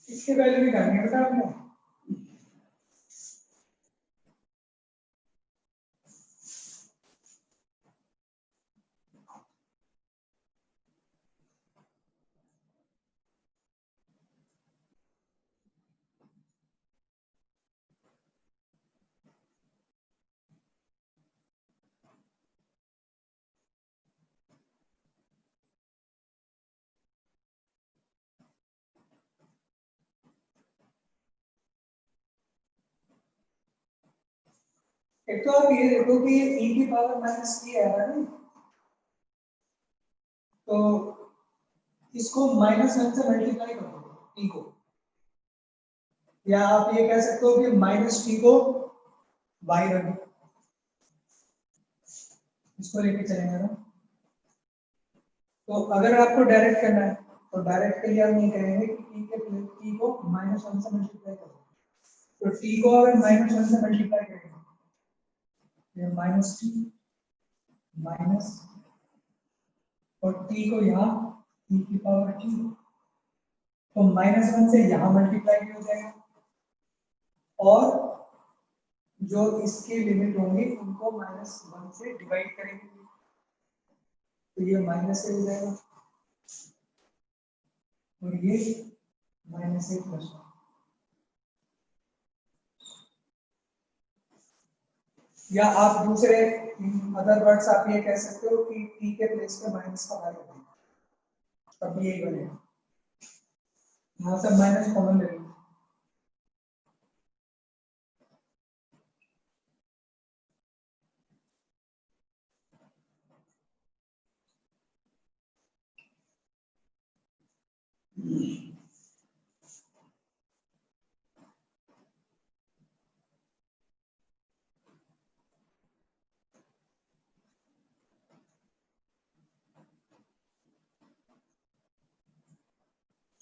इसके वैल्यू निकालनी है बेटा आपने। एक तो आप ये देखो कि ये e की पावर माइनस टी है ना, तो इसको -1 से मल्टीप्लाई कर दो टी को, या आप ये कह सकते हो कि माइनस टी को बाई रख दो, इसको लेके चलेंगे ना। तो अगर आपको डायरेक्ट करना है तो डायरेक्ट के लिए हम ये कहेंगे कि टी को -1 से मल्टीप्लाई कर दो। तो टी को अगर -1 से मल्टीप्लाई करेंगे ये माइनस टी माइनस, और टी को यहाँ e की पावर टी, तो -1 से यहाँ मल्टीप्लाई भी हो जाएगा, और जो इसकी लिमिट होंगी उनको -1 से डिवाइड करेंगे, तो ये माइनस से हो जाएगा, और ये -1 या आप दूसरे अदर वर्ड्स आप ये कह सकते हो कि टी के प्लेस पे माइनस का वैल्यू है, तब भी यही बनेगा। यहाँ से माइनस कॉमन ले लो,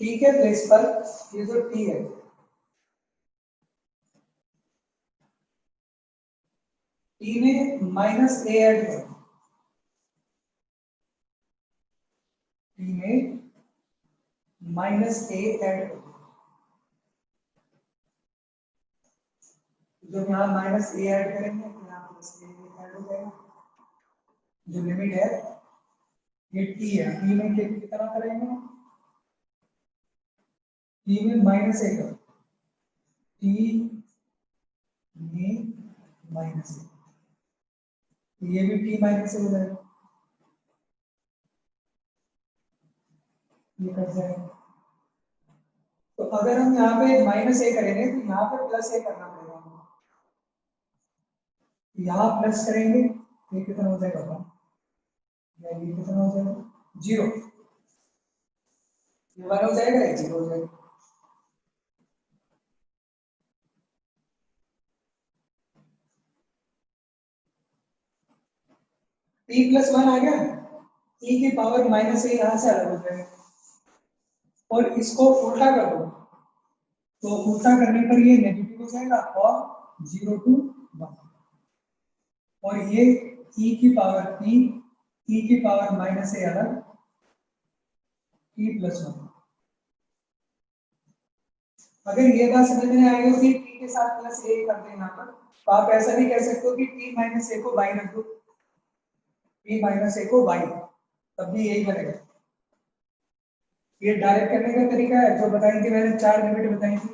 टी के प्लेस पर ये जो टी है टी में -a ऐड करो, टी में -a ऐड करो, जो यहाँ -a ऐड करेंगे तो यहाँ +a ऐड हो जाएगा। जो लिमिट है ये टी है, टी में कितना करेंगे, टी में -a करो, टी में -a, ये भी टी माइनस हो जाएगा, ये कट जाएगा। तो अगर हम यहाँ पे -a करेंगे तो यहाँ पे +a करना पड़ेगा हमको, यहाँ प्लस करेंगे तो ये कितना हो जाएगा, या ये कितना हो जाएगा 0, ये 1 हो जाएगा, ये 0 हो जाएगा। t + 1 आ गया, e की पावर -a यहाँ से अलग हो जाएगा, और इसको उल्टा कर दो तो उल्टा करने पर ये नेगेटिव हो जाएगा और 0 to 1, और ये e की पावर t, e की पावर -a अलग, t + 1। अगर ये बात समझ में आई हो कि t के साथ +a कर दें यहाँ पर, तो आप ऐसा भी कह सकते हो कि t - a को y रख दो, t - a को y, तब भी यही बनेगा। ये डायरेक्ट करने का तरीका है जो बताई थी मैंने, 4 लिमिट बताई थी।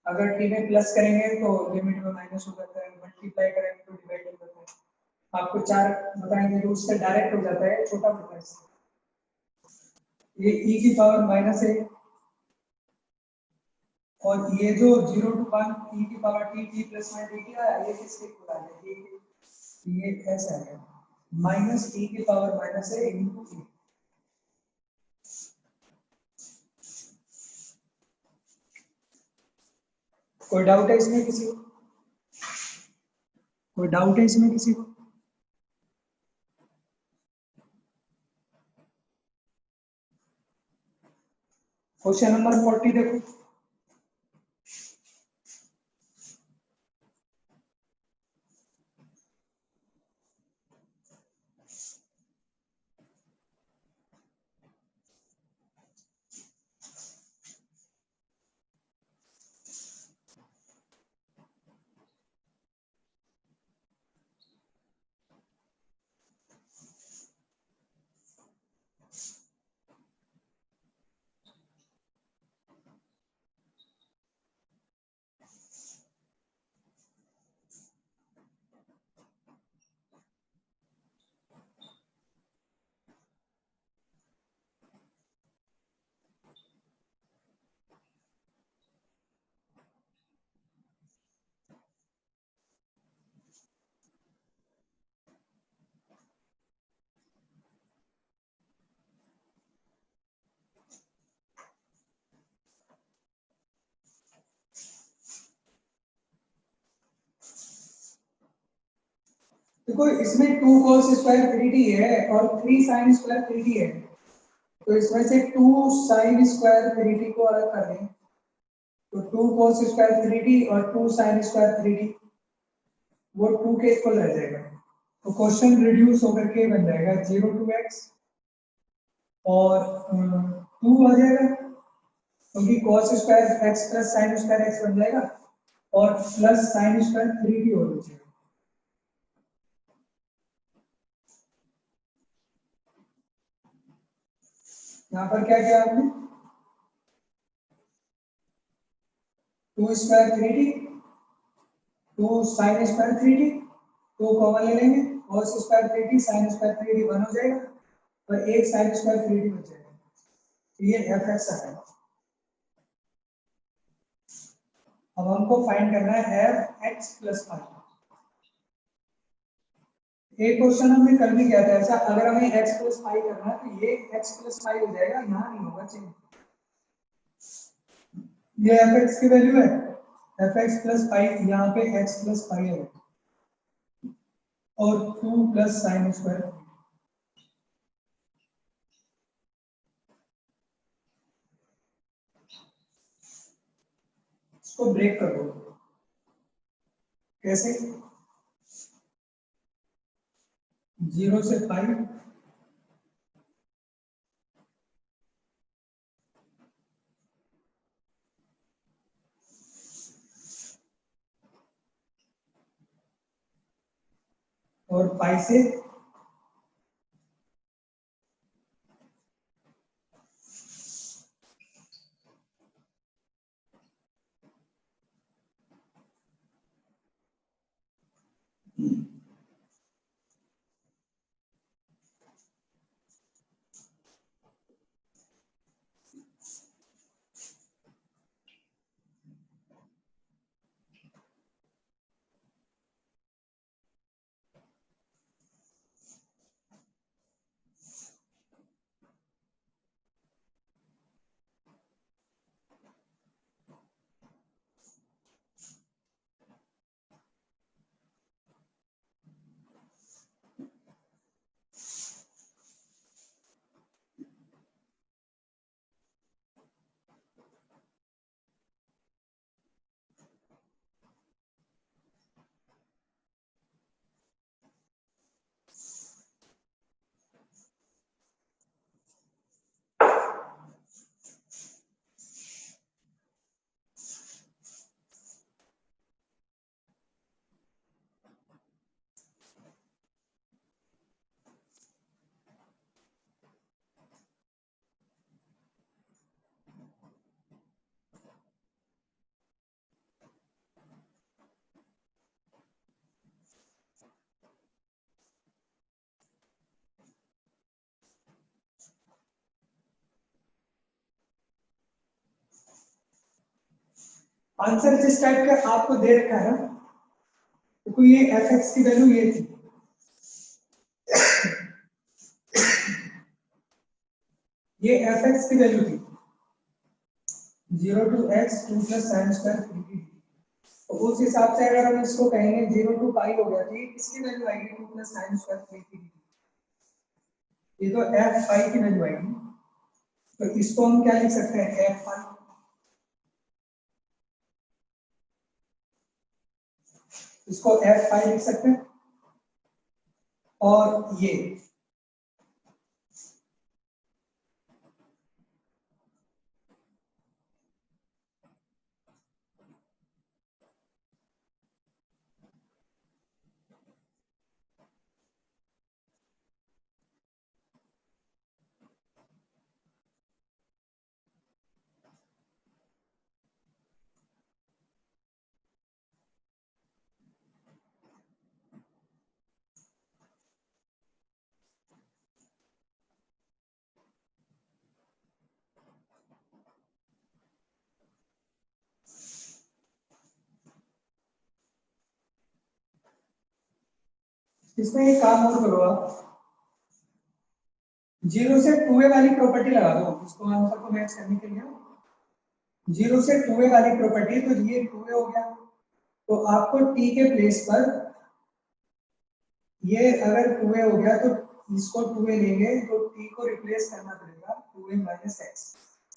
अगर t में प्लस करेंगे तो लिमिट में माइनस हो जाता है, मल्टीप्लाई करेंगे तो डिवाइड हो जाता है। आपको 4 बताएंगे तो उससे डायरेक्ट हो जाता है, छोटा पड़ता है इससे। ये e की पावर -a, और ये जो 0 to 1 e की पावर t + -dt आया, ये किसके इक्वल आ गया, ये ऐसा है -e की पावर -a इनटू e। कोई डाउट है इसमें किसी को, कोई डाउट है इसमें किसी को? क्वेश्चन नंबर 40 देखो, देखो इसमें 2 cos स्क्वायर 3t है और 3 sin स्क्वायर 3t है, तो इसमें से 2 sin स्क्वायर 3t को अलग कर दें, तो 2 cos स्क्वायर 3t और 2 sin स्क्वायर 3t वो 2 के इक्वल रह जाएगा। तो क्वेश्चन रिड्यूस होकर के बन जाएगा 0 to x और 2 आ जाएगा, क्योंकि cos square x plus sin square x बन जाएगा और प्लस sin स्क्वायर 3t हो जाएगा। यहाँ पर क्या किया आपने, 2 square 3t, 2 sin square 3t, 2 common ले लेंगे, cos square 3t sin square 3t 1 हो जाएगा और एक sin स्क्वायर 3t बच जाएगा। तो ये fx है। अब हमको फाइंड करना है fx प्लस फाइव। एक क्वेश्चन हमने कल भी किया था ऐसा, अगर हमें x प्लस फाइव करना है तो ये x प्लस फाइव हो जाएगा, यहाँ नहीं होगा चेंज। ये fx की वैल्यू है, fx प्लस फाइव, यहाँ पे x प्लस फाइव है और 2 प्लस साइन स्क्वायर। इसको ब्रेक कर दो। कैसे, 0 से 5, और 5 से आंसर जिस टाइप का आपको दे रखा है ना, तो ये fx की वैल्यू ये थी, ये fx की वैल्यू थी 0 to x 2 plus sine square 3t। तो उस हिसाब से अगर हम इसको कहेंगे 0 to पाई हो गया, तो ये किसकी वैल्यू आएगी, 2 प्लस साइन स्क्वायर 3t। ये तो f फाइव की वैल्यू आएगी, तो इसको हम क्या लिख सकते हैं, f फाइव, इसको f फाइव लिख सकते हैं। और ये इसमें एक काम और करो आप, 0 से 2a वाली प्रॉपर्टी लगा दो इसको आंसर को मैच करने के लिए। 0 से 2a वाली प्रॉपर्टी, तो ये 2a हो गया, तो आपको t के प्लेस पर ये अगर 2a हो गया तो इसको 2a लेंगे तो t को रिप्लेस करना पड़ेगा 2a माइनस एक्स,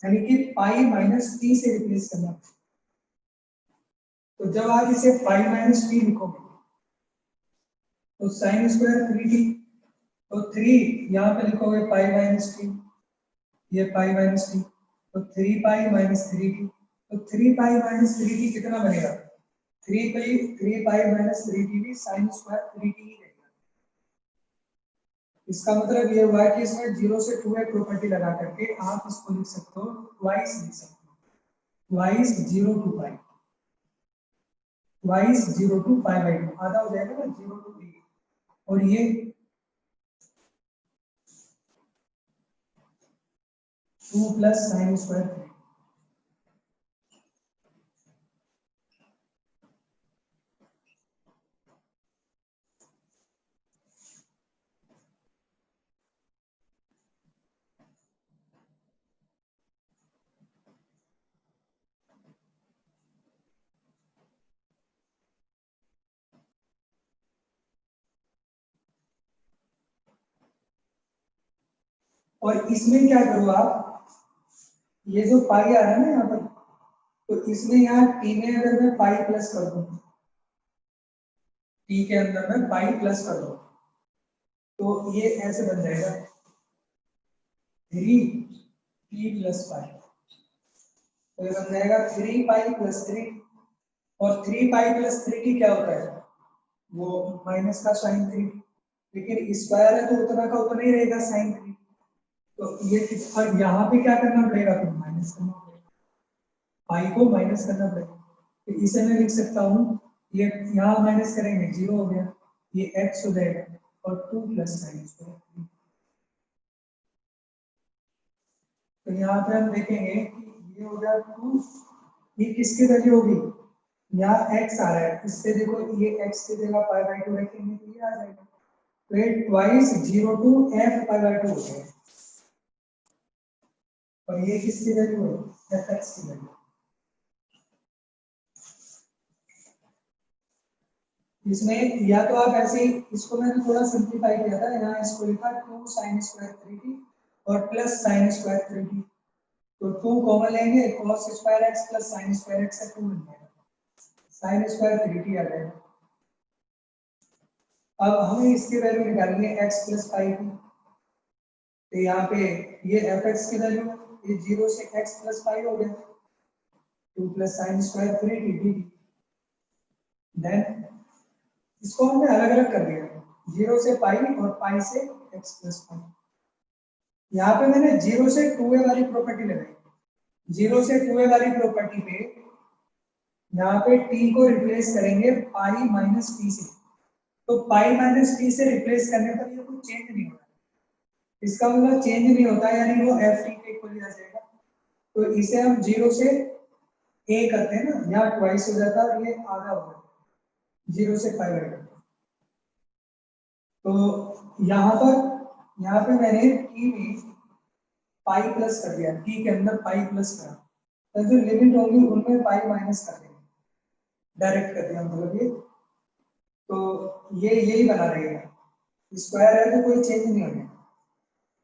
यानी कि पाई माइनस टी से रिप्लेस करना पड़ेगा। तो जब आप इसे पाई माइनस टी लिखोगे तो साइन स्क्वायर 3t, तो 3 यहाँ पे लिखोगे पाई माइनस टी, ये पाई माइनस टी, तो 3 पाई माइनस 3t, तो 3 पाई माइनस 3t कितना बनेगा? 3 पाई माइनस 3t भी साइन स्क्वायर 3t ही रहेगा। इसका मतलब ये हुआ कि इसमें 0 से 2a प्रॉपर्टी लगा करके आप इसको लिख सकते हो ट्वाइस, लिख सकते हो twice 0 to pi, twice 0 to pi by 2 आधा हो जाएगा ना 0 टू 3, और ये 2 प्लस साइन स्क्वायर 3। और इसमें क्या करो आप, ये जो पाई आ रहा है ना यहाँ पर, तो इसमें यहाँ टी में अगर मैं पाई प्लस कर दूं, टी के अंदर मैं पाई प्लस कर दूं, तो ये ऐसे बन जाएगा 3 टी प्लस पाई, तो ये बन जाएगा 3 पाई प्लस 3, और 3 पाई प्लस 3 क्या होता है? वो माइनस का साइन 3, लेकिन स्क्वायर है तो उतना का उतना ही रहेगा साइन 3, तो ये और यहाँ पे क्या करना पड़ेगा? तो माइनस करना पड़ेगा, पाई को माइनस करना पड़ेगा। तो इसे मैं लिख सकता हूँ, ये यहाँ माइनस करेंगे 0 हो गया, ये x हो जाएगा और 2 प्लस साइन स्क्वायर। तो यहाँ पे हम देखेंगे कि ये हो गया 2, ये किसकी वैल्यू होगी? यहाँ x आ रहा है, इससे देखो ये x की जगह पाई बाई 2 रखेंगे तो ये आ जाएगा, तो ये twice 0 to f pi by 2 हो जाएगा, और ये किसकी वैल्यू है? fx की वैल्यू। इसमें या तो आप ऐसे ही, इसको मैंने थोड़ा सिंप्लीफाई किया था, यहाँ इसको लिखा 2 साइन स्क्वायर 3t और प्लस साइन स्क्वायर 3t, तो 2 कॉमन लेंगे, cos square x plus sine square x से 2 बन जाएगा, साइन स्क्वायर 3t आ जाएगा। अब हमें इसकी वैल्यू निकालनी है x प्लस पाई की, तो यहाँ पे ये fx की वैल्यू, ये 0 से x प्लस पाई हो गया, 2 plus sine square 3t dt, then इसको हमने अलग अलग कर दिया, 0 से पाई और पाई से x प्लस पाई। यहाँ पे मैंने 0 से 2a वाली प्रॉपर्टी लगाई, 0 से 2a वाली प्रॉपर्टी पे यहाँ पे t को रिप्लेस करेंगे पाई माइनस टी से, तो पाई माइनस टी से रिप्लेस करने पर ये कुछ चेंज नहीं होता, इसका मतलब चेंज नहीं होता यानी वो एफ टी के इक्वल आ जाएगा। तो इसे हम 0 से a करते हैं ना, यहाँ ट्वाइस हो जाता है और ये आधा हो जाता है 0 से पाई बाई 2। तो यहाँ पे मैंने t में पाई प्लस कर दिया, t के अंदर पाई प्लस करा, तो जो लिमिट होंगी उनमें पाई माइनस कर देंगे, डायरेक्ट कर दिया मतलब ये, तो ये यही बना रहेगा, स्क्वायर है तो कोई चेंज नहीं होगा,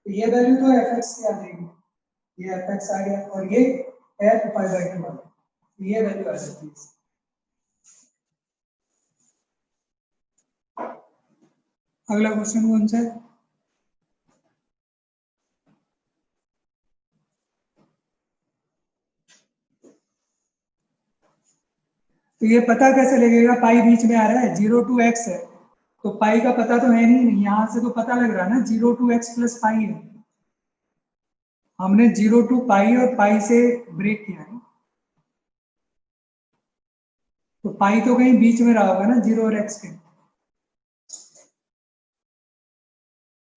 तो ये वैल्यू तो fx की आ जाएगी, ये fx आ गया और ये f पाई बाई 2 आ गया, ये वैल्यू आ सकती है। अगला क्वेश्चन कौन सा है? तो ये पता कैसे लगेगा? पाई बीच में आ रहा है, 0 टू x है, तो पाई का पता तो है नहीं, यहां से तो पता लग रहा है ना 0 टू x प्लस पाई है, हमने 0 टू पाई और पाई से ब्रेक किया है, तो पाई तो कहीं बीच में रहा होगा ना 0 और x के।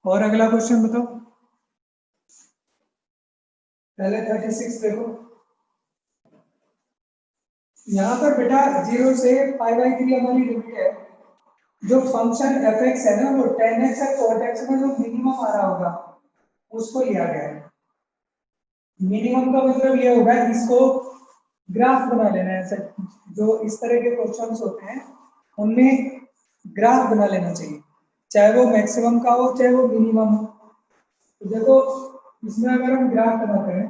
और अगला क्वेश्चन बताओ, पहले 36 देखो, यहाँ पर बेटा 0 से पाई बाई 3 हमारी लिमिट है, जो फंक्शन fx है ना वो 10x है, तो 10x में जो मिनिमम आ रहा होगा उसको लिया गया है। मिनिमम का मतलब ये होगा, इसको ग्राफ बना लेना है, ऐसे जो इस तरह के क्वेश्चंस होते हैं उनमें ग्राफ बना लेना चाहिए, चाहे वो मैक्सिमम का हो चाहे वो मिनिमम हो। तो देखो इसमें अगर हम ग्राफ बनाते हैं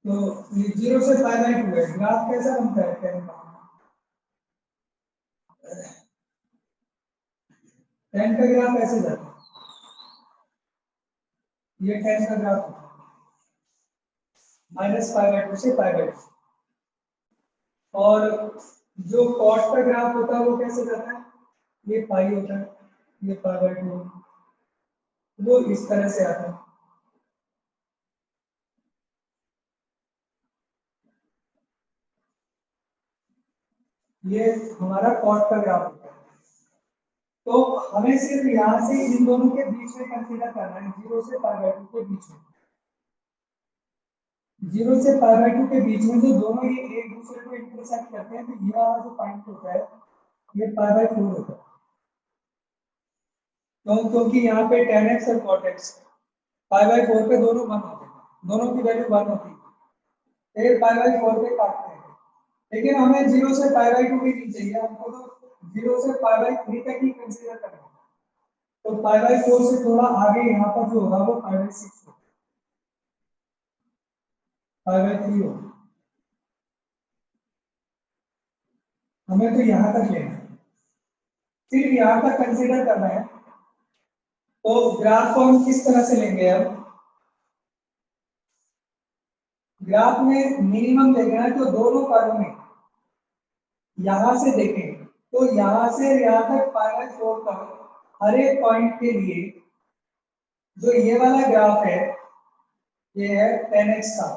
तो ये 0 से पाई बाई 2 है, ग्राफ कैसा बनता है 10 का? 10 का ग्राफ ऐसे जाता है, ये 10 का ग्राफ होता है माइनस पाई बाई 2 से पाई बाई 2। और जो कॉट का ग्राफ होता है वो कैसे जाता है, ये पाई होता है, ये पाई बाई 2, वो इस तरह से आता है। ये हमारा कॉट का ग्राफ होता है। तो हमें सिर्फ यहाँ से इन दोनों के बीच में कंसीडर करना है, 0 से पाई बाई 2 के बीच में। 0 से पाई बाई 2 के बीच में जो दोनों ये एक दूसरे को इंटरसेक्ट करते हैं, तो ये वाला जो पॉइंट होता है ये पाई बाई 4 होता है। क्योंकि यहाँ पे tan x और cot x पाई बाई 4 पे दोनों 1 होते हैं, दोनों की वैल्यू 1 होती है, एक पाई बाई 4 पे काटते हैं। लेकिन हमें 0 से पाई बाई 2 भी नहीं चाहिए, हमको तो 0 से पाई बाई 3 तक ही कंसीडर करना है। तो पाई बाई 4 से थोड़ा आगे यहाँ पर जो होगा वो पाई बाई 6 होगा, पाई बाई 3 होगा। हमें तो यहाँ तक लेना है, सिर्फ यहाँ तक कंसीडर करना है। तो ग्राफ को हम किस तरह से लेंगे, अब ग्राफ में मिनिमम देखना है तो दोनों कर्व में यहां से देखें तो यहां से यहां तक पाई बाई 4 तक हर एक पॉइंट के लिए जो ये वाला ग्राफ है, ये है tan x का,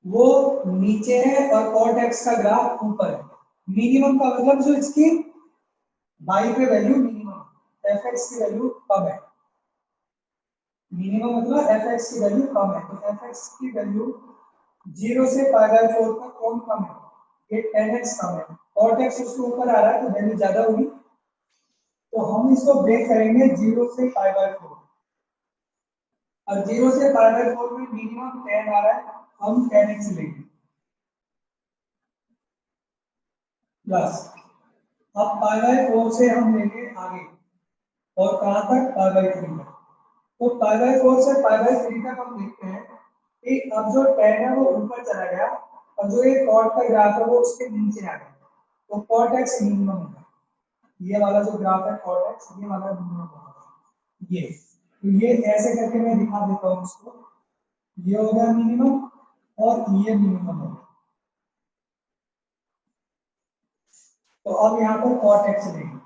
वो नीचे है और cot x का ग्राफ ऊपर है। मिनिमम का मतलब जो इसकी बाई पे वैल्यू मिनिमम, fx की वैल्यू कम है। मिनिमम मतलब fx की वैल्यू कम है, तो fx की वैल्यू 0 से पाई बाई 4 तक कौन कम है, ये tan x कम है, cot x उसके ऊपर आ रहा है तो वैल्यू ज्यादा होगी। तो हम इसको ब्रेक करेंगे 0 से पाई बाई 4, और 0 से पाई बाई 4 में मिनिमम 10 आ रहा है, हम tan x लेंगे प्लस, अब पाई बाई 4 से हम लेंगे आगे और कहां तक, पाई बाई 3 तक। तो पाई बाई 4 से पाई बाई 3 तक हम देखते हैं कि अब जो tan है वो ऊपर चला गया और जो ये cot का ग्राफ है वो उसके नीचे आ गया, तो cot x मिनिमम होगा। ये वाला जो ग्राफ है cot x, ये वाला मिनिमम होगा। ये तो ये ऐसे करके मैं दिखा देता हूँ इसको, ये हो गया मिनिमम और ये मिनिमम होगा। तो अब यहाँ पर cot x लेंगे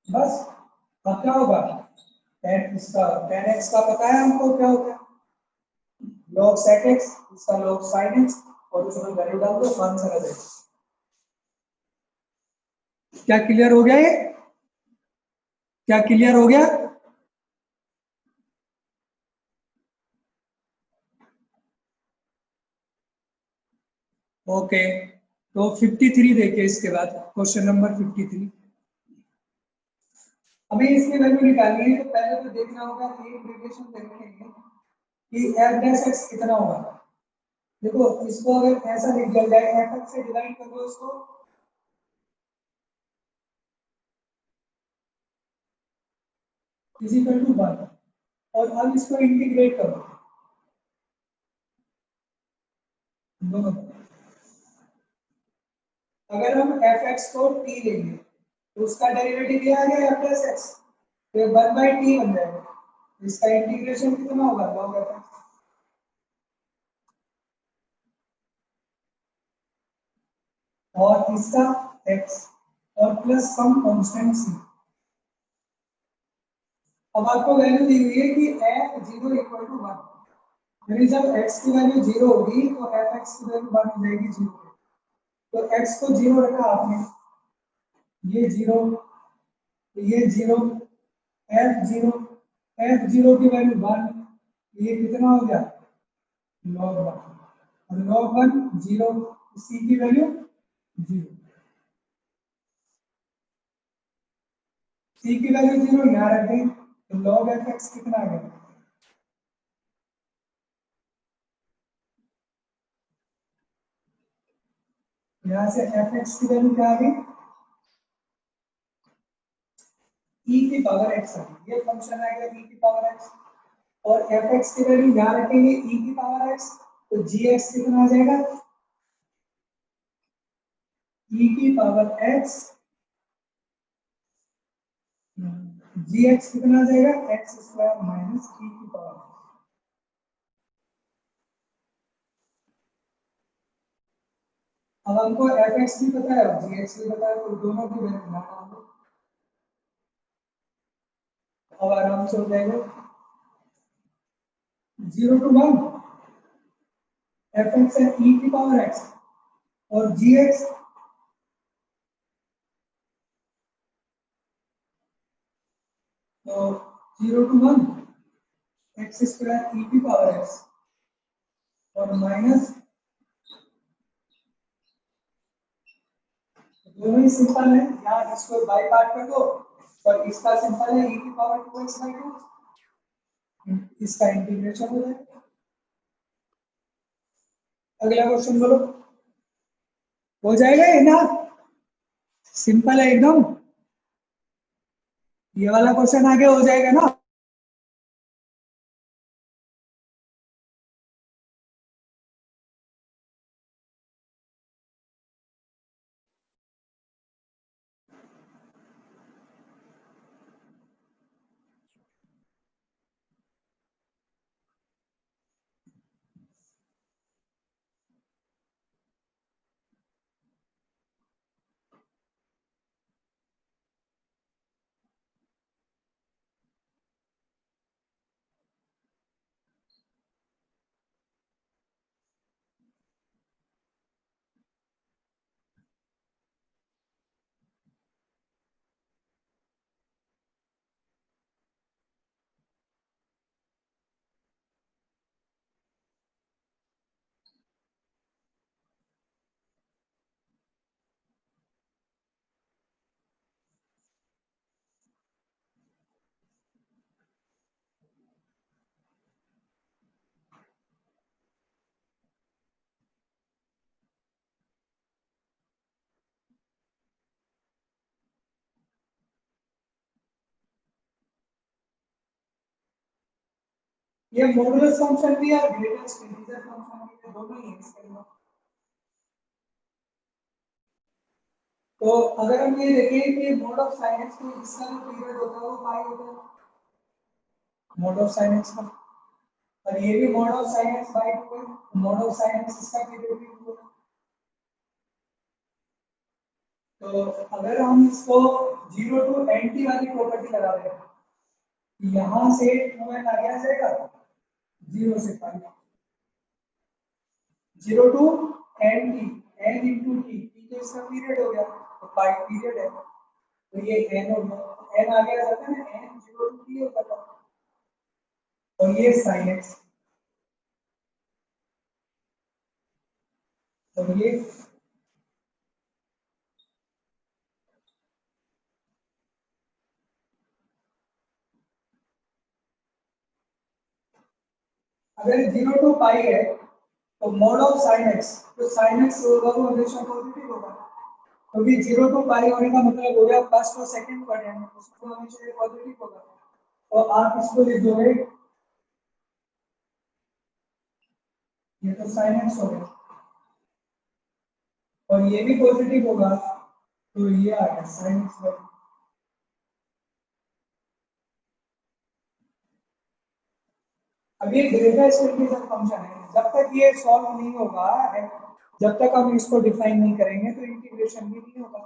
बस। अब क्या होगा, tan इसका tan x का पता है हमको क्या होगा, log sec x, इसका log sin x, और उसमें वैल्यू डाल दो, आंसर आ जाएगा। क्या क्लियर हो गया ये, क्या क्लियर हो गया? ओके, तो 53 देखिए, इसके बाद क्वेश्चन नंबर 53। हमें इसकी वैल्यू निकालनी है, तो पहले तो देखना होगा, एक रिलेशन देखेंगे कि f डैश x कितना होगा। देखो इसको अगर ऐसा लिख दिया जाए, f x से डिवाइड कर दो इसको, इज इक्वल टू 1, और अब इसको इंटीग्रेट करो दोनों। अगर हम एफ एक्स को टी लेंगे तो उसका डेरिवेटिव ये आ गया एफ प्लस एक्स, तो 1/t बन जाएगा। इसका इंटीग्रेशन कितना होगा, log एफ एक्स, और इसका x और प्लस सम कांस्टेंट c। अब आपको वैल्यू दी हुई है कि f 0 इक्वल टू 1, यानी जब x की वैल्यू 0 होगी तो एफ एक्स की वैल्यू 1 हो जाएगी 0। तो x को 0 रखा आपने, ये 0, ये 0, f 0, f 0 की वैल्यू 1, ये कितना हो गया, log 1, और log 1 0, c की वैल्यू 0, c की वैल्यू 0 यहाँ रख दें, तो log एफ एक्स कितना आ गया, यहाँ से एफ एक्स की वैल्यू क्या आ गई, e की पावर x आ गई, ये फंक्शन आएगा e की पावर x, और fx की वैल्यू यहाँ रखेंगे e की पावर x, तो gx कितना आ जाएगा e की पावर x, gx कितना आ जाएगा x स्क्वायर माइनस e की पावर x। अब हमको fx भी पता है और gx भी पता है, तो दोनों की वैल्यू निकाल दो, अब आराम से हो जाएगा 0 to 1 fx है e की पावर x और gx तो 0 to 1 x स्क्वायर e की पावर x और माइनस, दोनों ही सिंपल है, यहाँ इसको बाई पार्ट कर दो और इसका सिंपल है e की पावर 2x/2, इसका इंटीग्रेशन हो जाएगा। अगला क्वेश्चन बोलो, हो जाएगा ये ना, सिंपल है एकदम, ये वाला क्वेश्चन आगे हो जाएगा ना। ये मॉडुलस फंक्शन भी है, ग्रेटेस्ट इंटीजर फंक्शन भी है, दोनों ही है इसके अंदर। तो अगर हम ये देखें कि मोड ऑफ sin x तो इसका जो पीरियड होता है वो पाई होता है मोड ऑफ sin x का, और ये भी mod of sin x by 2 है, मोड ऑफ sin x इसका पीरियड भी 2 है। तो अगर हम इसको 0 टू nt वाली प्रॉपर्टी लगा दें, यहां से 2n आगे आ जाएगा 0 से पाई, 0 to nt, n into t, t तो इसका पीरियड हो गया तो पाई पीरियड है, तो ये n हो गया, n आगे आ जाता है ना, n 0 टू t हो जाता है, और ये sin x, और ये अगर 0 टू पाई है तो मोड ऑफ sin x, तो sin x होगा वो हमेशा पॉजिटिव होगा, क्योंकि 0 टू पाई होने का मतलब हो गया फर्स्ट और सेकंड क्वाड्रेंट, उसको हमेशा ये पॉजिटिव होगा, तो आप इसको लिख दोगे, ये तो sin x हो गया, और ये भी पॉजिटिव होगा, तो ये आ गया sin x। अब ये ग्रेटेस्ट इंटीजर फंक्शन है, जब तक ये सॉल्व नहीं होगा, जब तक हम इसको डिफाइन नहीं करेंगे तो इंटीग्रेशन भी नहीं होगा।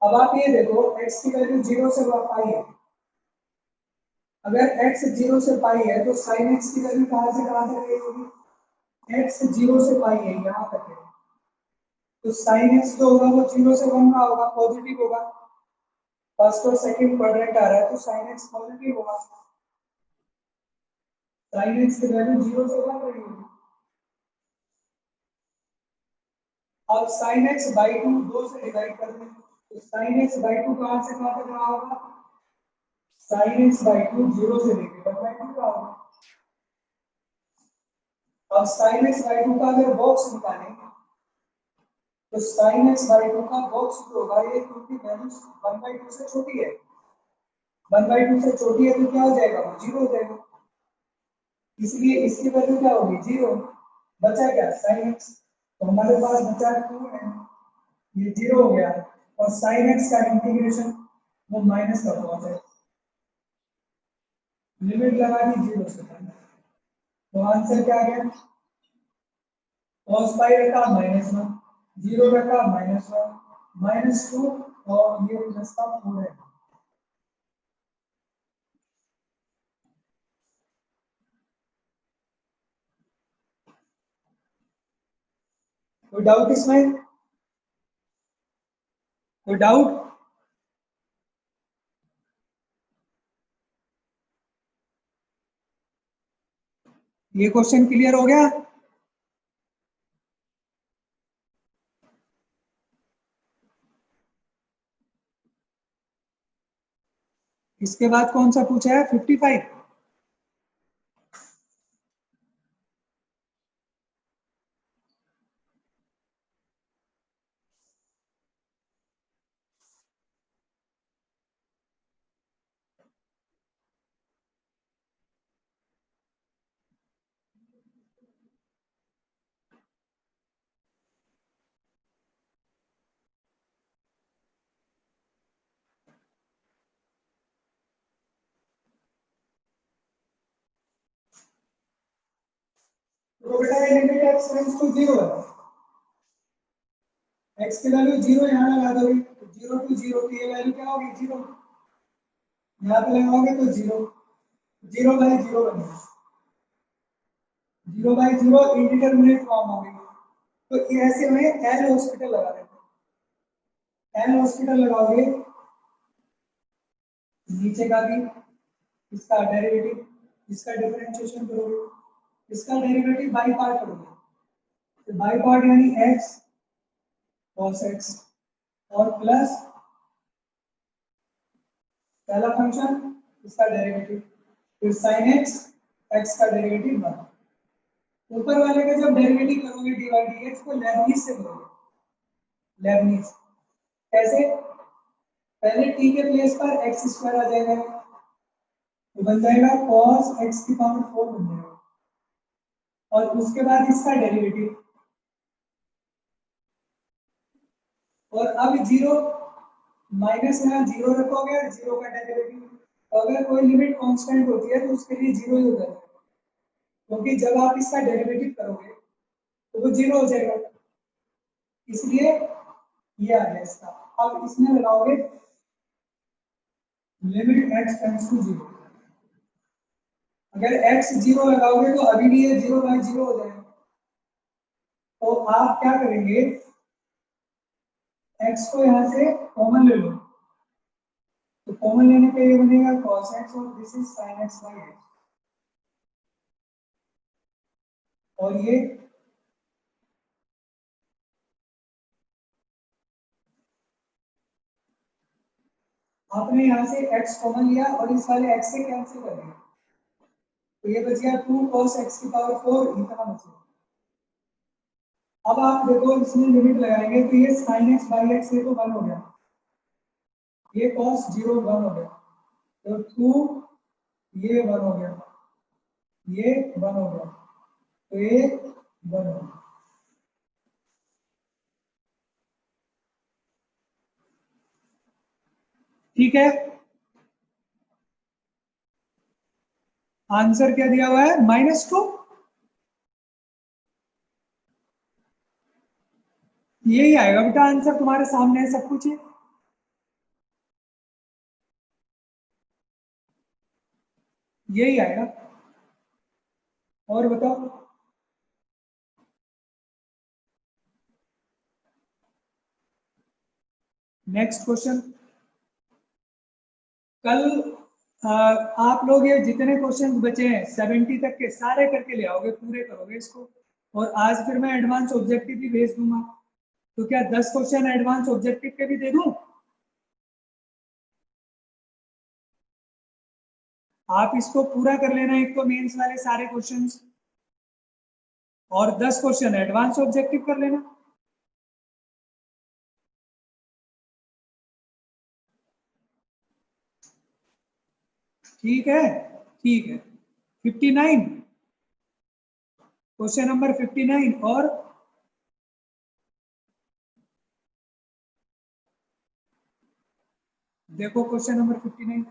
अब आप ये देखो x की वैल्यू 0 से पाई है, अगर x 0 से पाई है तो sin x की वैल्यू कहां से कहां तक होगी, x 0 से पाई है यहाँ तक है, तो sin x जो होगा वो 0 से 1 का होगा, पॉजिटिव होगा, फर्स्ट और सेकंड क्वाड्रेंट आ रहा है तो sin x पॉजिटिव होगा, sin x की वैल्यू 0 से 1 रही होगी। अब sin x by 2 2 से डिवाइड कर दें, तो sin x by 2 कहां से कहां तक रहा होगा, sin x by 2 0 से लेकर 1/2 का होगा। अब sin x by 2 का अगर बॉक्स निकालेंगे तो sin x by 2 का बॉक्स जो होगा ये, क्योंकि वैल्यू 1/2 से छोटी है, 1/2 से छोटी है तो क्या हो जाएगा, वो 0 हो जाएगा, इसलिए इसकी वैल्यू क्या होगी, 0। बचा क्या, sin x, तो हमारे पास बचा 2 है, ये 0 हो गया, और sin x का इंटीग्रेशन वो माइनस का पहुंच है, लिमिट लगा दी 0 से, तो आंसर क्या आ गया, cos पाई रखा -1, 0 रखा -1, -2, और ये प्लस का 4 है। कोई डाउट इसमें, कोई डाउट? ये क्वेश्चन क्लियर हो गया? इसके बाद कौन सा पूछा है, 55? तो बेटा ये लिमिट x टेंड्स टू 0 है, x की वैल्यू 0 यहाँ लगा दोगे तो 0 टू 0 की ये वैल्यू क्या होगी, 0, यहाँ पे लगाओगे तो 0, 0/0 बनेगा, 0/0 इंडिटरमिनेट फॉर्म हो गई। तो ये ऐसे में एल हॉस्पिटल लगा देते हैं, एल हॉस्पिटल लगाओगे, नीचे का भी इसका डेरिवेटिव, इसका डिफरेंशिएशन करोगे, इसका डेरिवेटिव बाई पार्ट करोगे, तो बाई पार्ट यानी x cos x, और प्लस पहला फंक्शन इसका डेरिवेटिव, फिर sin x, x का डेरिवेटिव 1, ऊपर वाले का जब डेरिवेटिव करोगे dy dx को लेबनीज से करोगे, लेबनीज कैसे, पहले t के प्लेस पर x स्क्वायर आ जाएगा, तो बन जाएगा cos x की पावर 4 बन जाएगा, और उसके बाद इसका डेरिवेटिव, और अब 0 माइनस यहाँ 0 रखोगे और 0 का डेरिवेटिव, अगर कोई लिमिट कांस्टेंट होती है तो उसके लिए 0 ही होता है, क्योंकि जब आप इसका डेरिवेटिव करोगे तो वो 0 हो जाएगा, इसलिए ये आ गया इसका। अब इसमें लगाओगे लिमिट x टेंड्स टू 0, अगर x 0 लगाओगे तो अभी भी ये 0/0 हो जाएगा, तो आप क्या करेंगे, x को यहाँ से कॉमन ले लो, तो कॉमन लेने पे ये बनेगा cos x, और दिस इज sin x/x, और ये आपने यहाँ से x कॉमन लिया और इस वाले x से कैंसिल कर दिया, तो ये बच गया 2 cos x की पावर 4, इतना बचा। अब आप देखो इसमें लिमिट लगाएंगे तो ये sin x/x ये तो 1 हो गया, ये cos 0 1 हो गया, तो 2 ये 1 हो गया, ये 1 हो गया, तो ये 1 हो गया। ठीक है, आंसर क्या दिया हुआ है, -2, यही आएगा बेटा आंसर, तुम्हारे सामने है सब कुछ है, यही आएगा। और बताओ, नेक्स्ट क्वेश्चन। कल आप लोग ये जितने क्वेश्चन बचे हैं 70 तक के सारे करके ले आओगे, पूरे करोगे इसको, और आज फिर मैं एडवांस ऑब्जेक्टिव भी भेज दूंगा, तो क्या 10 क्वेश्चन एडवांस ऑब्जेक्टिव के भी दे दूं? आप इसको पूरा कर लेना, एक तो मेंस वाले सारे क्वेश्चंस, और 10 क्वेश्चन एडवांस ऑब्जेक्टिव कर लेना। ठीक है, ठीक है। 59, क्वेश्चन नंबर 59। और देखो क्वेश्चन नंबर 59।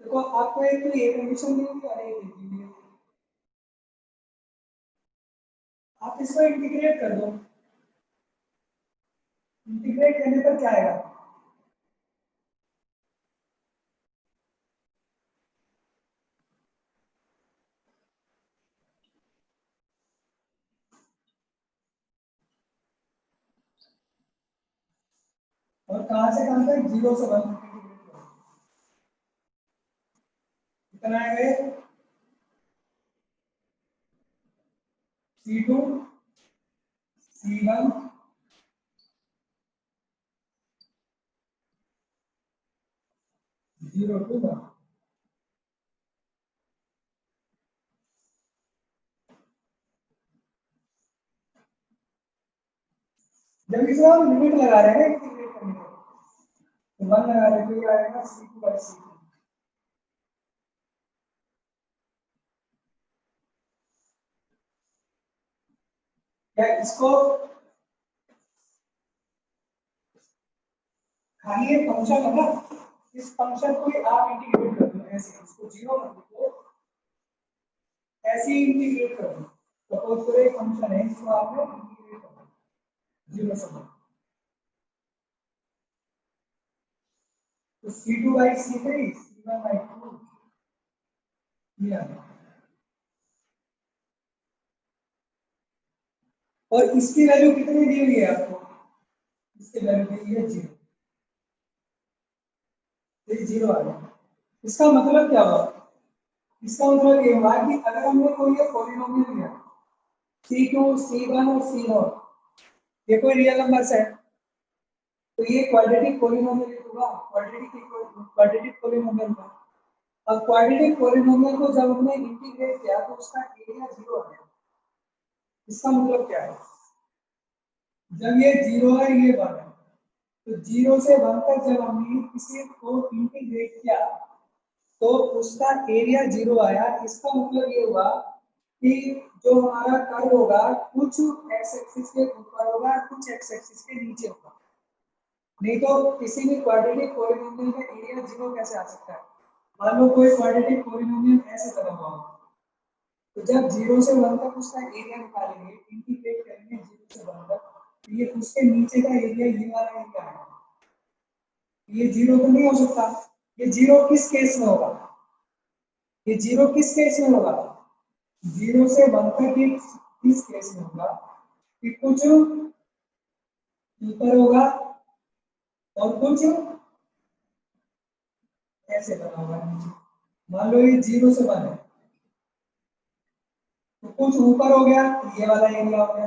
देखो आपको एक तो ये कंडीशन दी हुई और एक दी हुई है। आप इसको इंटीग्रेट कर दो। इंटीग्रेट करने पर क्या आएगा? और कहां से कहां तक? 0 से 1 इंटीग्रेट करो। कितना आएगा? C2 C1 0 to 1। जब इसमें हम लिमिट लगा रहे हैं इंटीग्रेट करने को, तो 1 लगा रहे हैं, तो ये आएगा C2 by C2। या इसको खाली एक फंक्शन है ना, इस फंक्शन को ही आप इंटीग्रेट कर दो ऐसे, इसको 0 कर दो, ऐसे ही इंटीग्रेट कर दो। सपोज करो एक फंक्शन है, इसको आपने इंटीग्रेट कर दो 0 से 1। तो C2 by C3 C1 by 2 ये। और इसकी वैल्यू कितनी दी हुई है आपको? इसकी वैल्यू दी हुई है 0। ये 0 आ गया। इसका मतलब क्या हुआ? इसका मतलब ये हुआ कि अगर हमने कोई ये पॉलिनोमियल लिया C2 C1 और C0, ये कोई रियल नंबर्स है, तो ये क्वाड्रेटिक पॉलिनोमियल होगा। क्वाड्रेटिक पॉलिनोमियल का, अब क्वाड्रेटिक पॉलिनोमियल को जब हमने इंटीग्रेट किया तो उसका एरिया 0 आ गया। इसका मतलब क्या है? जब ये 0 है, ये 1 है, तो 0 से 1 तक जब हमने किसी को इंटीग्रेट किया तो उसका एरिया 0 आया। इसका मतलब ये हुआ कि जो हमारा कर्व होगा कुछ एक्स एक्सिस के ऊपर होगा, कुछ एक्स एक्सिस के नीचे होगा। नहीं तो किसी भी क्वाड्रेटिक पॉलिनोमियल का एरिया 0 कैसे आ सकता है? मान लो कोई क्वाड्रेटिक पॉलिनोमियल ऐसे बना हुआ हो, तो जब 0 से 1 तक उसका एरिया निकालेंगे, इंटीग्रेट करेंगे 0 से 1 तक, तो ये उसके नीचे का एरिया ये वाला एरिया है। ये 0 तो नहीं हो सकता। ये 0 किस केस में होगा? ये 0 किस केस में होगा? 0 से 1 तक किस केस में होगा कि कुछ ऊपर होगा और कुछ ऐसे बना होगा नीचे। मान लो ये 0 से 1 है, तो कुछ ऊपर हो गया, ये वाला एरिया हो गया।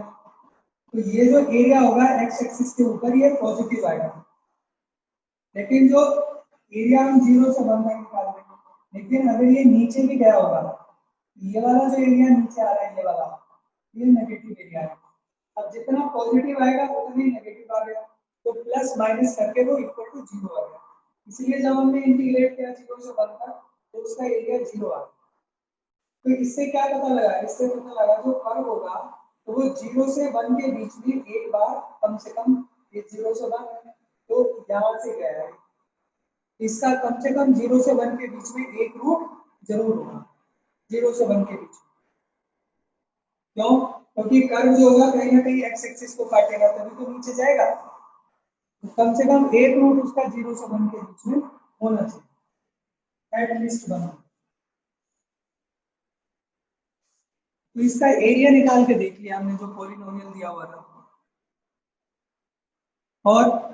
तो ये जो एरिया होगा एक्स एक्सिस के ऊपर, ये पॉजिटिव आएगा। लेकिन जो एरिया हम 0 से 1 तक निकाल रहे हैं, लेकिन अगर ये नीचे भी गया होगा, ये वाला जो एरिया नीचे आ रहा है, ये वाला, ये नेगेटिव एरिया है। अब जितना पॉजिटिव आएगा उतना ही नेगेटिव आ गया, तो प्लस माइनस करके वो इक्वल टू 0 आ गया। इसलिए जब हमने इंटीग्रेट किया 0 से 1 तक, तो उसका एरिया 0 आ गया। तो इससे क्या पता लगा? इससे पता लगा जो कर्व होगा तो वो 0 से 1 के बीच में एक बार कम से कम, ये 0 से 1 है तो यहाँ से गया है, इसका कम से कम 0 से 1 के बीच में एक रूट जरूर होगा 0 से 1 के बीच में। क्यों? क्योंकि कर्व जो होगा कहीं ना कहीं एक्स एक्सिस को काटेगा तभी तो नीचे जाएगा, तो कम से कम एक रूट उसका 0 से 1 के बीच में होना चाहिए, एटलीस्ट 1। तो इसका एरिया निकाल के देख लिया हमने जो पॉलिनोमियल दिया हुआ था। और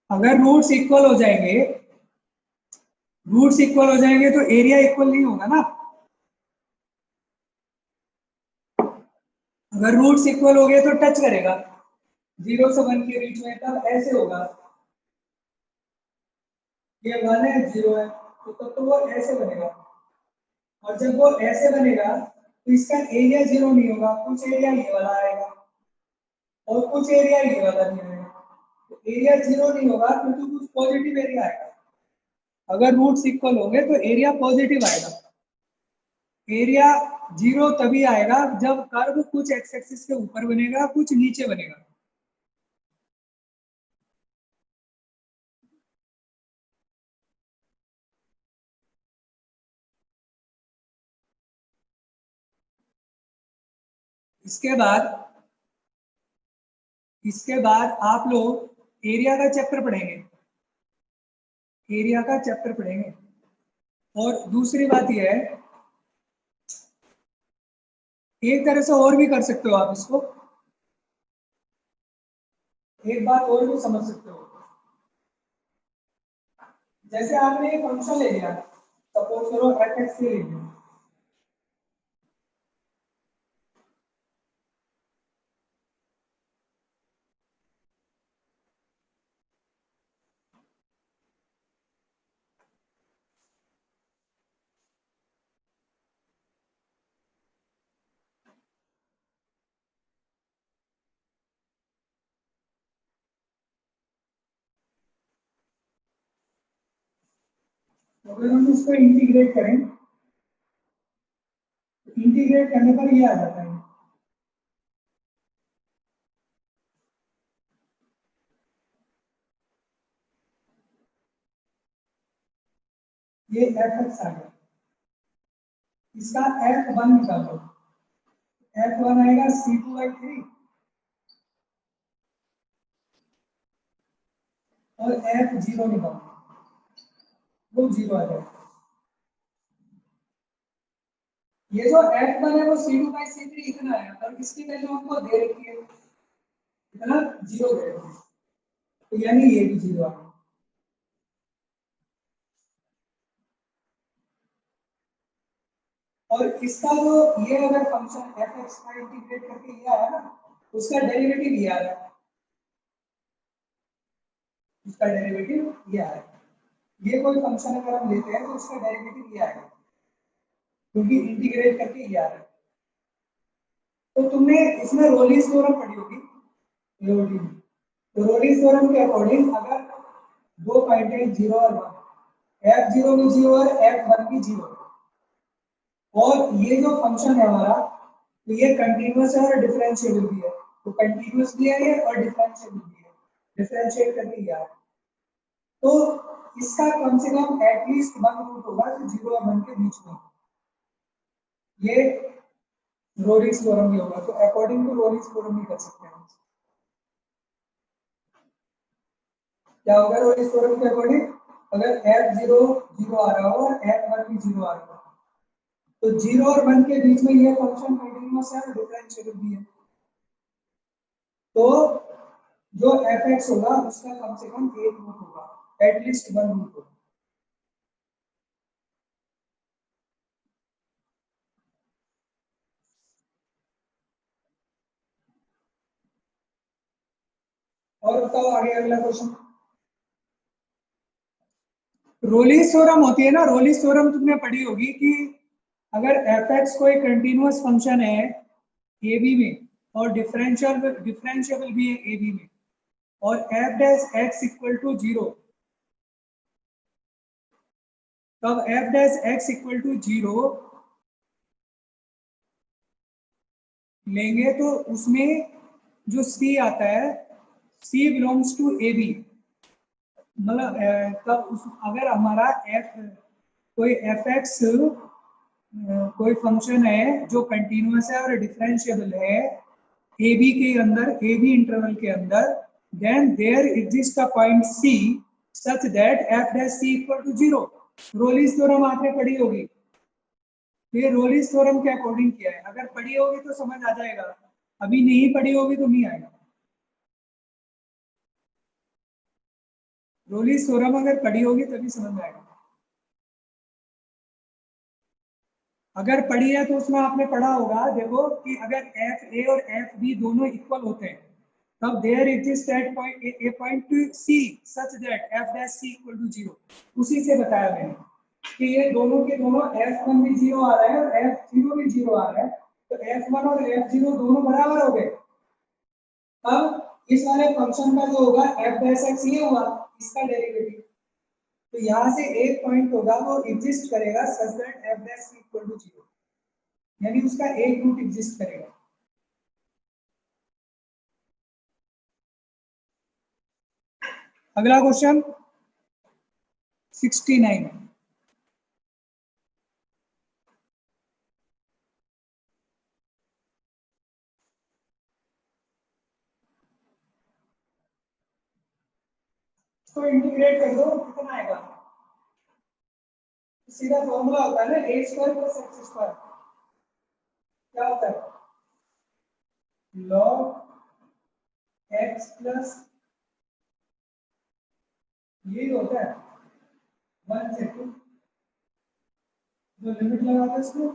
अगर रूट्स इक्वल हो जाएंगे, रूट्स इक्वल हो जाएंगे तो एरिया इक्वल नहीं होगा ना। अगर रूट्स इक्वल हो गए तो टच करेगा 0 से 1 के बीच में, तब ऐसे होगा, ये 1 है 0 है, तो तब तो वो ऐसे बनेगा। और जब वो ऐसे बनेगा तो इसका एरिया 0 नहीं होगा, कुछ एरिया ये वाला आएगा और कुछ एरिया ये वाला नहीं आएगा, तो एरिया 0 नहीं होगा क्योंकि कुछ पॉजिटिव एरिया आएगा। अगर रूट्स इक्वल होंगे तो एरिया पॉजिटिव आएगा। एरिया 0 तभी आएगा जब कर्व कुछ एक्स एक्सिस के ऊपर बनेगा कुछ नीचे बनेगा। इसके बाद आप लोग एरिया का चैप्टर पढ़ेंगे, एरिया का चैप्टर पढ़ेंगे। और दूसरी बात यह है, एक तरह से और भी कर सकते हो आप इसको, एक बात और भी समझ सकते हो। जैसे आपने एक फंक्शन ले लिया, सपोज करो एफ एक्स ले लिया, तो अगर हम इसको इंटीग्रेट करें, इंटीग्रेट करने पर ये आ जाता है, ये एफ एक्स आ गया। इसका F1 निकालो, F1 आएगा C2/3 और F0 निकालो, वो 0 आ जाएगा। ये जो F1 है वो C2/C3 इतना है, और इसकी वैल्यू हमको दे रखी है इतना, 0 दे रखी है, तो यानी ये भी 0 आ गया। और इसका जो ये अगर फंक्शन एफ एक्स का इंटीग्रेट करके ये आया ना, उसका डेरिवेटिव ये आ रहा है, उसका डेरिवेटिव ये आ रहा है। ये कोई फंक्शन अगर हम लेते हैं तो उसका डेरिवेटिव ये आएगा क्योंकि इंटीग्रेट करके ये आ रहा है। तो तुमने इसमें रोलीज थ्योरम पढ़ी होगी, रोली, तो रोलीज थ्योरम के अकॉर्डिंग अगर दो पॉइंट है 0 और 1, F0 भी 0 और F1 भी 0, और ये जो फंक्शन है हमारा, तो ये कंटीन्यूअस है और डिफरेंशिएबल भी है, तो कंटीन्यूअस भी है ये और डिफरेंशिएबल भी है, डिफरेंशिएट करके लिया है, तो इसका कम से कम एटलीस्ट 1 रूट होगा जो 0 और 1 के बीच में, ये रोलिंस थ्योरम भी होगा। तो अकॉर्डिंग टू रोलिंस थ्योरम भी कर सकते हैं। क्या होगा रोलिंस थ्योरम के अकॉर्डिंग, अगर F0 0 आ रहा हो और F1 भी 0 आ रहा हो, तो 0 और 1 के बीच में ये फंक्शन कंटीन्यूअस है और डिफरेंशिएबल भी है, तो जो fx होगा उसका कम से कम एक रूट होगा, एटलीस्ट 1 रूट होगा। और बताओ आगे अगला क्वेश्चन। रोलिंस थ्योरम होती है ना, रोलिंस थ्योरम तुमने पढ़ी होगी कि अगर fx कोई कंटीन्यूअस फंक्शन है ab में और डिफरेंशिएबल भी है ab में, और F dash X equal to 0, तब F dash X equal to 0 लेंगे तो उसमें जो सी आता है, C belongs to A B, मतलब तब उस अगर हमारा एफ कोई एफ एक्स कोई फंक्शन है जो कंटिन्यूअस है और डिफरेंशिएबल है ए बी के अंदर, ए बी इंटरवल के अंदर, then there exist a point C such that F dash C equal to 0। Rolle's theorem आपने पढ़ी होगी, तो ये रोलिस थ्योरम के अकॉर्डिंग किया है। अगर पढ़ी होगी तो समझ आ जाएगा, अभी नहीं पढ़ी होगी तो नहीं आएगा। रोलिस थ्योरम अगर पढ़ी होगी तभी समझ में आएगा। अगर पढ़ी है तो उसमें आपने पढ़ा होगा, देखो कि अगर एफ ए और एफ बी दोनों इक्वल होते हैं तब there exist at point A point C such that F dash C equal to 0। उसी से बताया मैंने कि ये दोनों के दोनों f1 भी 0 आ रहा है और f0 भी 0 आ रहा है, तो f1 और f0 दोनों बराबर हो गए। अब इस वाले फंक्शन का जो होगा f डैश x ये हुआ, इसका डेरिवेटिव, तो यहाँ से एक पॉइंट होगा वो एग्जिस्ट करेगा such that f dash c equal to 0, यानी उसका एक रूट एग्जिस्ट करेगा। अगला क्वेश्चन 69, तो इंटीग्रेट कर दो, कितना आएगा? सीधा फॉर्मूला होता है ना a square plus x square, क्या होता है? log x प्लस यही होता है 1 से 2, जो लिमिट लगाते हैं इसको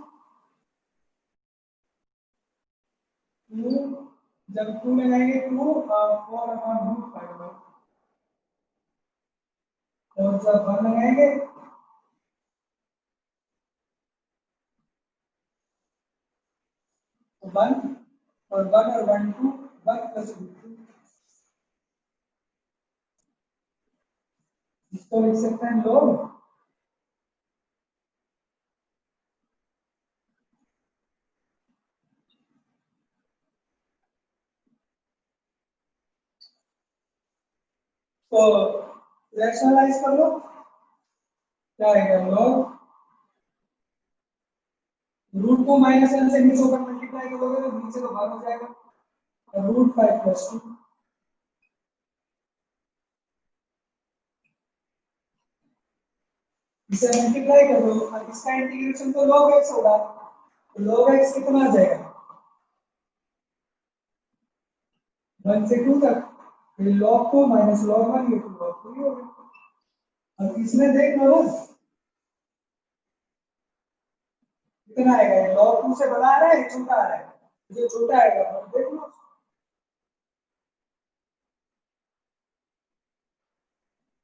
2, जब 2 लगाएंगे 2 4 अपॉन रूट 5, और जब 1 लगाएंगे तो 1 और 1 और 1 2 1 प्लस रूट 2, इसको लिख सकते हैं log तो रैशनलाइज कर लो, क्या आएगा? log रूट को माइनस 1 से नीचे ऊपर मल्टीप्लाई करोगे तो नीचे तो बाहर हो जाएगा, और रूट 5 प्लस 2, इसे मल्टीप्लाई कर दो और इसका इंटीग्रेशन तो log x होगा, तो log x कितना आ जाएगा? 1 से 2 तक, फिर log 2 माइनस log 1, ये तो log 2 ही होगा। अब इसमें देख लो ना कितना आएगा, log 2 से बड़ा आ रहा है छोटा आ रहा है? जो छोटा आएगा वो देख लो,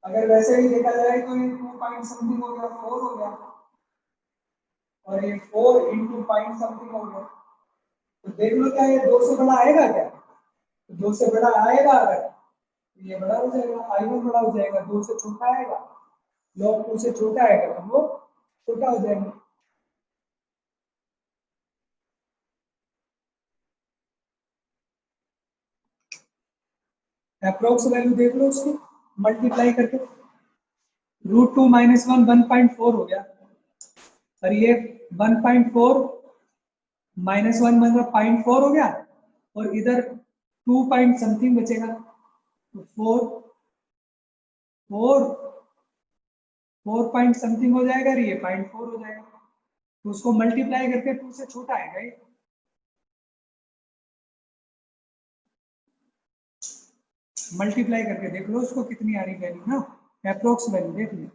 अगर वैसे ही देखा जाए तो ये 2 पॉइंट समथिंग हो गया, 4 हो गया, और ये 4 इंटू पॉइंट समथिंग हो गया, तो देख लो क्या ये 2 से बड़ा आएगा क्या? तो 2 से बड़ा आएगा, अगर तो ये बड़ा हो जाएगा, i1 बड़ा हो जाएगा, 2 से छोटा आएगा, log 2 से छोटा आएगा तो वो छोटा हो जाएगा। अप्रोक्स वैल्यू देख लो उसकी मल्टीप्लाई करके, रूट 2 माइनस 1 1.4 हो गया, और ये 1.4 माइनस 1 मतलब 0.4 हो गया, और इधर 2 पॉइंट समथिंग बचेगा, तो 4 पॉइंट समथिंग हो जाएगा, और ये 0.4 हो जाएगा, तो उसको मल्टीप्लाई करके 2 से छोटा आएगा ये। मल्टीप्लाई करके देख लो उसको कितनी आ रही वैल्यू ना, अप्रोक्स वैल्यू देख लो।